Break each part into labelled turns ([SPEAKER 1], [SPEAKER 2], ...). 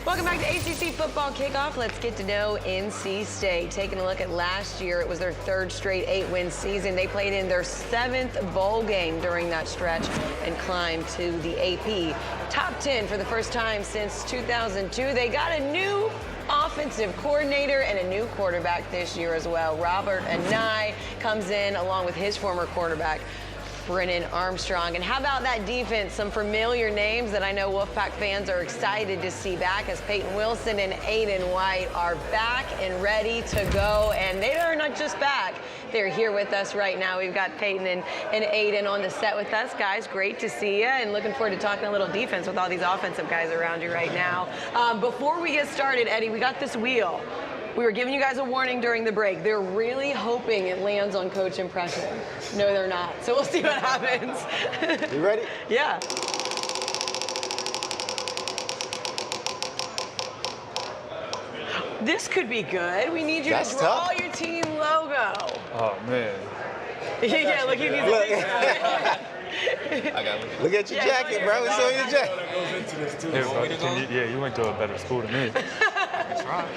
[SPEAKER 1] Welcome back to ACC Football Kickoff. Let's get to know NC State. Taking a look at last year, it was their third straight 8-win season. They played in their 7th bowl game during that stretch and climbed to the AP top 10 for the first time since 2002. They got a new offensive coordinator and a new quarterback this year as well. Robert Anae comes in along with his former quarterback, Brennan Armstrong. And how about that defense? Some familiar names that I know Wolfpack fans are excited to see back, as Payton Wilson and Aydan White are back and ready to go. And they are not just back, they're here with us right now. We've got Payton and Aydan on the set with us. Guys, great to see you, and looking forward to talking a little defense with all these offensive guys around you right now. Before we get started, Eddie, we got this wheel. We were giving you guys a warning during the break. They're really hoping it lands on Coach Impression. No, they're not. So we'll see what happens.
[SPEAKER 2] You ready?
[SPEAKER 1] Yeah. This could be good. We need you to draw your team logo.
[SPEAKER 3] Oh, man.
[SPEAKER 1] Yeah, look, he needs a picture.
[SPEAKER 2] Look at your jacket, bro. It's on your jacket.
[SPEAKER 3] Yeah, you went to a better school than me.
[SPEAKER 4] That's right.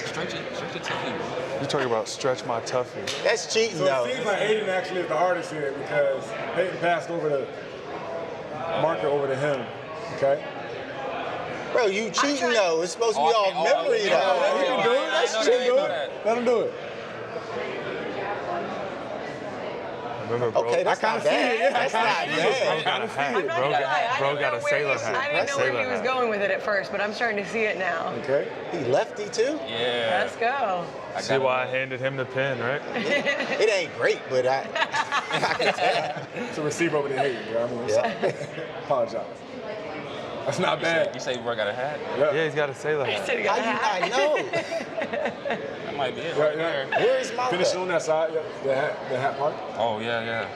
[SPEAKER 4] Stretch your Tuffy, bro.
[SPEAKER 3] You talking about stretch my Tuffy.
[SPEAKER 2] That's cheating,
[SPEAKER 5] So
[SPEAKER 2] though.
[SPEAKER 5] it seems like Aydan actually is the hardest here because Payton passed over the marker over to him, okay?
[SPEAKER 2] Bro, you cheating, though. It's supposed to be all memory, though.
[SPEAKER 5] He can do it. That's cheating, dude. Let him do it.
[SPEAKER 3] Remember, bro?
[SPEAKER 2] Okay, that's not bad. That's not
[SPEAKER 3] Bro
[SPEAKER 2] bad.
[SPEAKER 3] got a hat.
[SPEAKER 1] I'm not gonna lie,
[SPEAKER 3] Bro got a sailor hat.
[SPEAKER 1] I didn't know where he was going with it at first, but I'm starting to see it now.
[SPEAKER 5] Okay.
[SPEAKER 2] He lefty, too?
[SPEAKER 4] Yeah.
[SPEAKER 1] Let's go.
[SPEAKER 3] See why I handed him the pen, right?
[SPEAKER 2] It ain't great, but I can tell.
[SPEAKER 5] It's a receiver over there hating, bro. I mean, apologize. That's not bad.
[SPEAKER 4] You say bro got a hat?
[SPEAKER 3] Yeah, he's got a sailor
[SPEAKER 1] He
[SPEAKER 3] hat.
[SPEAKER 1] said he got a hat.
[SPEAKER 2] How you not know?
[SPEAKER 4] That might be it
[SPEAKER 5] Right,
[SPEAKER 4] right there.
[SPEAKER 2] Where's my
[SPEAKER 5] Finish it on that side, the hat part.
[SPEAKER 4] Oh, yeah.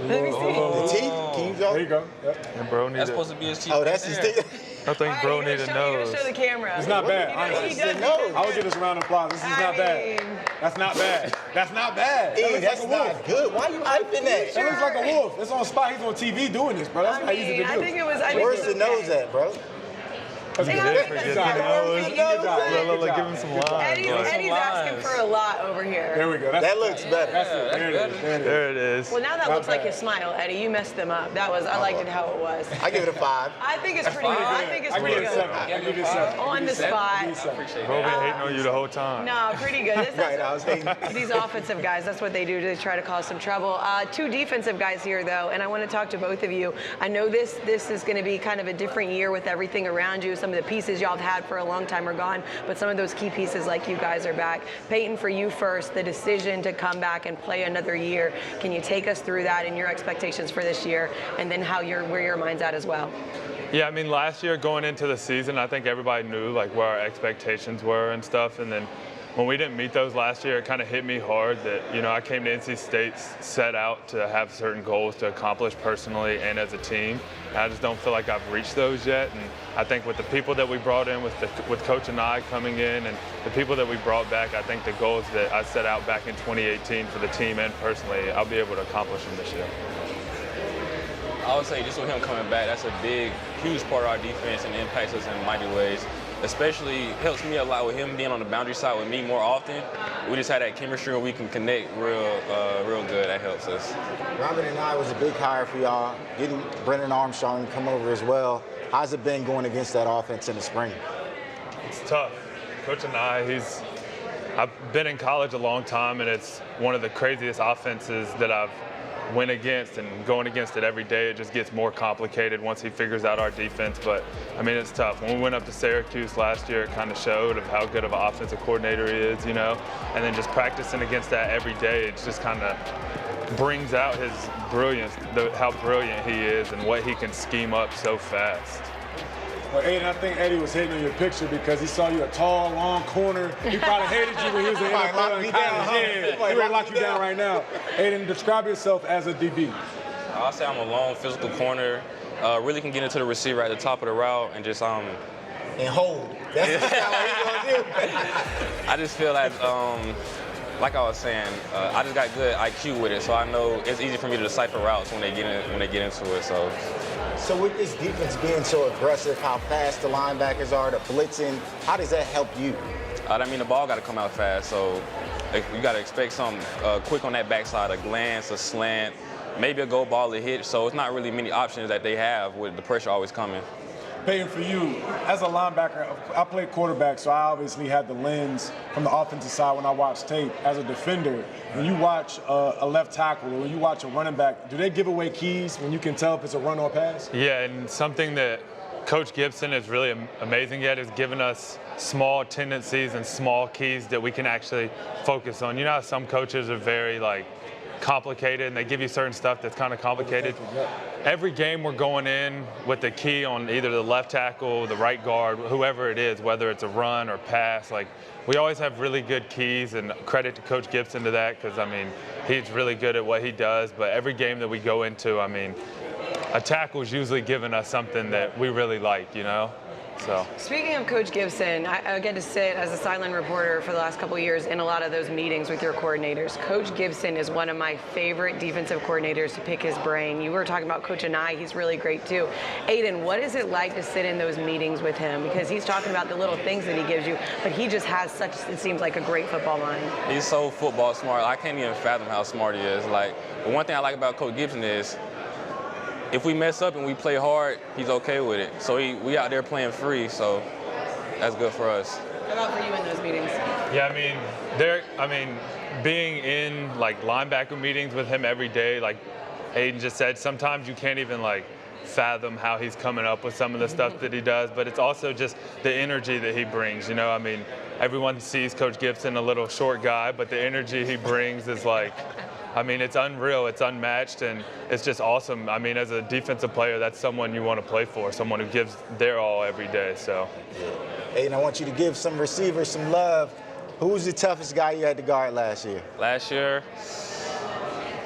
[SPEAKER 1] Let me see.
[SPEAKER 2] The teeth? Can you
[SPEAKER 5] There you
[SPEAKER 2] go?
[SPEAKER 5] go. Yep.
[SPEAKER 3] And bro
[SPEAKER 4] That's
[SPEAKER 3] need
[SPEAKER 4] supposed to be his teeth.
[SPEAKER 2] Oh, that's his teeth?
[SPEAKER 3] I think bro need a
[SPEAKER 1] You
[SPEAKER 3] nose.
[SPEAKER 1] gotta show the camera.
[SPEAKER 5] It's not bad, honestly.
[SPEAKER 1] He does.
[SPEAKER 2] No.
[SPEAKER 5] I would give this a round of applause. This is not bad. That's not bad. That's not bad. That
[SPEAKER 2] Hey,
[SPEAKER 5] looks
[SPEAKER 2] that's
[SPEAKER 5] like a wolf.
[SPEAKER 2] not good. Why you hyping that?
[SPEAKER 5] That looks like a wolf. It's on spot. He's on TV doing this, bro. That's not easy to do.
[SPEAKER 1] I think it was.
[SPEAKER 2] Where's the nose at, bro?
[SPEAKER 5] That's
[SPEAKER 1] Hey,
[SPEAKER 5] good.
[SPEAKER 1] I
[SPEAKER 3] Did
[SPEAKER 1] think
[SPEAKER 3] forget
[SPEAKER 1] that's
[SPEAKER 3] the
[SPEAKER 1] right.
[SPEAKER 3] nose. Look, give him some lines.
[SPEAKER 1] Eddie's asking for a lot over here.
[SPEAKER 5] There we go.
[SPEAKER 2] That looks better.
[SPEAKER 5] That's it. There it is. There it is.
[SPEAKER 3] There it is.
[SPEAKER 1] Well, now that
[SPEAKER 5] Not
[SPEAKER 1] looks like
[SPEAKER 5] bad.
[SPEAKER 1] his smile, Eddie. You messed them up. That was. I liked it how it was.
[SPEAKER 2] I give it a 5.
[SPEAKER 1] I think it's pretty good. I think it's
[SPEAKER 5] I give
[SPEAKER 1] pretty
[SPEAKER 5] it a
[SPEAKER 1] good.
[SPEAKER 5] 7. I give it a 7.
[SPEAKER 1] On the spot.
[SPEAKER 3] Bro been hating on you the whole time.
[SPEAKER 1] No, pretty good.
[SPEAKER 2] Right, I was hating.
[SPEAKER 1] These offensive guys, that's what they do to try to cause some trouble. 2 defensive guys here, though, and I want to talk to both of you. I know this is going to be kind of a different year with everything around you. Some of the pieces y'all have had for a long time are gone, but some of those key pieces like you guys are back. Payton, for you first, the decision to come back and play another year. Can you take us through that and your expectations for this year, and then where your mind's at as well?
[SPEAKER 3] Yeah, I mean, last year going into the season, I think everybody knew like where our expectations were and stuff. And then when we didn't meet those last year, it kind of hit me hard that, you know, I came to NC State set out to have certain goals to accomplish personally and as a team. And I just don't feel like I've reached those yet. And I think with the people that we brought in, with Coach Anae coming in and the people that we brought back, I think the goals that I set out back in 2018 for the team and personally, I'll be able to accomplish them this year.
[SPEAKER 4] I would say just with him coming back, that's a huge part of our defense and impacts us in mighty ways. Especially helps me a lot with him being on the boundary side with me more often. We just had that chemistry where we can connect real good. That helps us.
[SPEAKER 2] Robert and I was a big hire for y'all. Getting Brennan Armstrong to come over as well. How's it been going against that offense in the spring?
[SPEAKER 3] It's tough. Coach Anae, I've been in college a long time, and it's one of the craziest offenses that I've went against, and going against it every day, it just gets more complicated once he figures out our defense. But I mean, it's tough. When we went up to Syracuse last year, it kind of showed of how good of an offensive coordinator he is, you know, and then just practicing against that every day, it just kind of brings out his brilliance, how brilliant he is and what he can scheme up so fast.
[SPEAKER 5] Well, Aydan, I think Eddie was hating on your picture because he saw you a tall, long corner. He probably hated you when he was in NFL in college. Yeah, he ready to lock you down right now. Aydan, describe yourself as a DB.
[SPEAKER 4] I'll say I'm a long, physical corner. Really can get into the receiver at the top of the route and just
[SPEAKER 2] And hold. That's what he's gonna do.
[SPEAKER 4] I just feel like I was saying, I just got good IQ with it, so I know it's easy for me to decipher routes when they get into it. So
[SPEAKER 2] So with this defense being so aggressive, how fast the linebackers are, the blitzing, how does that help you?
[SPEAKER 4] I mean, the ball got to come out fast, so you got to expect something quick on that backside, a glance, a slant, maybe a go ball, a hit. So it's not really many options that they have with the pressure always coming.
[SPEAKER 5] Payton, for you, as a linebacker, I played quarterback, so I obviously had the lens from the offensive side when I watched tape. As a defender, when you watch a left tackle or when you watch a running back, do they give away keys when you can tell if it's a run or pass?
[SPEAKER 3] Yeah, and something that Coach Gibson is really amazing at is giving us small tendencies and small keys that we can actually focus on. You know how some coaches are very complicated and they give you certain stuff that's kind of complicated. Every game we're going in with the key on either the left tackle, the right guard, whoever it is, whether it's a run or pass. We always have really good keys, and credit to Coach Gibson to that, because he's really good at what he does. But every game that we go into, a tackle is usually giving us something that we really like, So.
[SPEAKER 1] Speaking of Coach Gibson, I get to sit as a sideline reporter for the last couple of years in a lot of those meetings with your coordinators. Coach Gibson is one of my favorite defensive coordinators to pick his brain. You were talking about Coach Anae, he's really great too. Aydan, what is it like to sit in those meetings with him? Because he's talking about the little things that he gives you, but he just has such, it seems like, a great football mind. He's
[SPEAKER 4] so football smart. I can't even fathom how smart he is. The one thing I like about Coach Gibson is, if we mess up and we play hard, he's okay with it. So we out there playing free, so that's good for us.
[SPEAKER 1] How about for you in those meetings?
[SPEAKER 3] Yeah, being in linebacker meetings with him every day, like Aydan just said, sometimes you can't even fathom how he's coming up with some of the stuff that he does, but it's also just the energy that he brings. Everyone sees Coach Gibson a little short guy, but the energy he brings is it's unreal, it's unmatched, and it's just awesome. As a defensive player, that's someone you want to play for, someone who gives their all every day, so.
[SPEAKER 2] Hey, and I want you to give some receivers some love. Who was the toughest guy you had to guard last year?
[SPEAKER 4] Last year,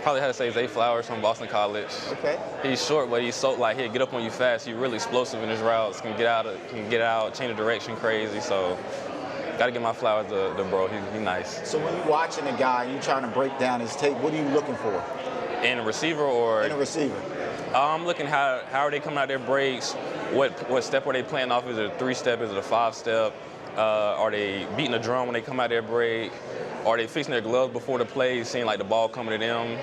[SPEAKER 4] probably had to say Zay Flowers from Boston College.
[SPEAKER 2] Okay.
[SPEAKER 4] He's short, but he's so he'll get up on you fast. He's really explosive in his routes, can get out, change of direction crazy, so. Got to give my flowers to bro. He's nice.
[SPEAKER 2] So when you're watching a guy and you're trying to break down his tape, what are you looking for?
[SPEAKER 4] In a receiver or?
[SPEAKER 2] In a receiver.
[SPEAKER 4] I'm looking how are they coming out their breaks? What step are they playing off? Is it a 3-step? Is it a 5-step? Are they beating a drum when they come out their break? Are they fixing their gloves before the play, seeing the ball coming to them?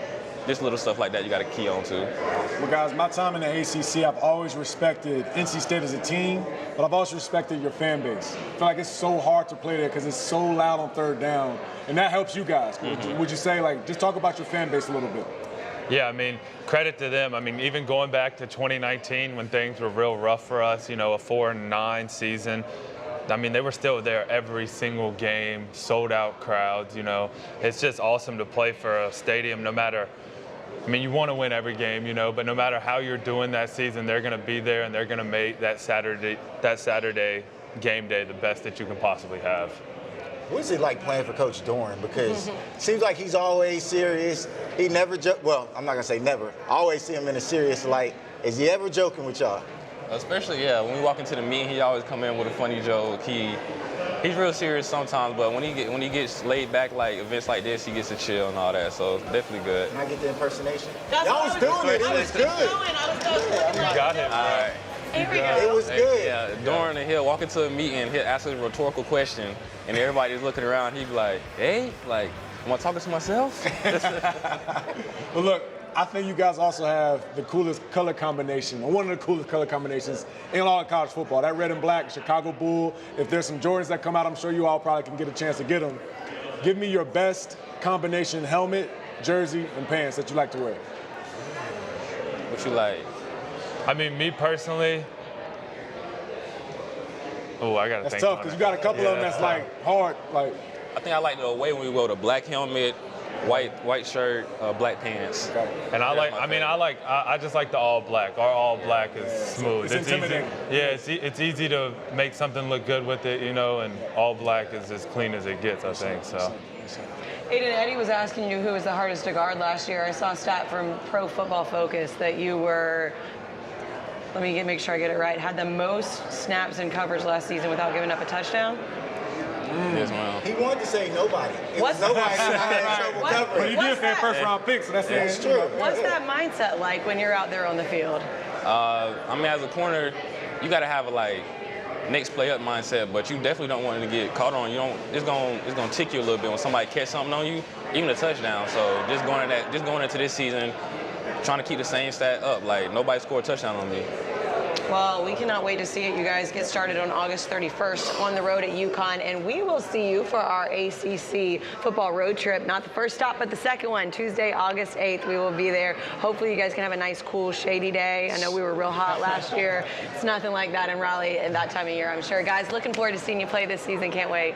[SPEAKER 4] Just little stuff like that you got to key on to.
[SPEAKER 5] Well, guys, my time in the ACC, I've always respected NC State as a team, but I've also respected your fan base. I feel like it's so hard to play there because it's so loud on third down, and that helps you guys. Mm-hmm. Would you say, just talk about your fan base a little bit?
[SPEAKER 3] Yeah, credit to them. Even going back to 2019 when things were real rough for us, a 4-9 season, they were still there every single game, sold out crowds, It's just awesome to play for a stadium no matter. You want to win every game, but no matter how you're doing that season, they're going to be there and they're going to make that Saturday game day the best that you can possibly have.
[SPEAKER 2] What is it like playing for Coach Doeren? Because it seems like he's always serious. He never well, I'm not going to say never. I always see him in a serious light. Is he ever joking with y'all?
[SPEAKER 4] Especially, when we walk into the meeting, he always come in with a funny joke. He's real serious sometimes, but when he gets laid back, events like this, he gets to chill and all that. So definitely good.
[SPEAKER 2] Can I get the impersonation?
[SPEAKER 1] Y'all
[SPEAKER 2] was doing it. It was good.
[SPEAKER 3] You got him. All right.
[SPEAKER 1] Here we go.
[SPEAKER 2] It was good.
[SPEAKER 4] Yeah, Doeren, and he'll walk into a meeting and he'll ask a rhetorical question, and everybody's looking around. He'd be like, "Hey, am I talking to myself?"
[SPEAKER 5] Well, look. I think you guys also have the coolest color combination, or one of the coolest color combinations in all of college football. That red and black, Chicago Bull. If there's some Jordans that come out, I'm sure you all probably can get a chance to get them. Give me your best combination helmet, jersey, and pants that you like to wear.
[SPEAKER 4] What you like?
[SPEAKER 3] Me personally, I got to think.
[SPEAKER 5] That's tough because you got a couple of them that's hard.
[SPEAKER 4] I think I like the way when we wear the black helmet, white shirt, black pants.
[SPEAKER 5] Okay.
[SPEAKER 3] And I just like the all black. Our all black is smooth.
[SPEAKER 5] It's intimidating.
[SPEAKER 3] Easy. It's easy to make something look good with it, and all black is as clean as it gets, I think. So.
[SPEAKER 1] Aydan, Eddie was asking you who was the hardest to guard last year. I saw a stat from Pro Football Focus that you were, make sure I get it right, had the most snaps and coverage last season without giving up a touchdown.
[SPEAKER 4] Yes, ma'am.
[SPEAKER 2] He wanted to say nobody.
[SPEAKER 1] What's
[SPEAKER 2] nobody had trouble covering.
[SPEAKER 5] But he did say first round pick, so that's
[SPEAKER 2] true.
[SPEAKER 1] What's that mindset like when you're out there on the field?
[SPEAKER 4] I mean, as a corner, you got to have a next play up mindset, but you definitely don't want it to get caught on. You don't. It's gonna tick you a little bit when somebody catch something on you, even a touchdown. So just going into this season, trying to keep the same stat up. Like nobody scored a touchdown on me.
[SPEAKER 1] Well, we cannot wait to see it. You guys get started on August 31st on the road at UConn, and we will see you for our ACC football road trip. Not the first stop, but the second one, Tuesday, August 8th. We will be there. Hopefully you guys can have a nice, cool, shady day. I know we were real hot last year. It's nothing like that in Raleigh at that time of year, I'm sure. Guys, looking forward to seeing you play this season. Can't wait.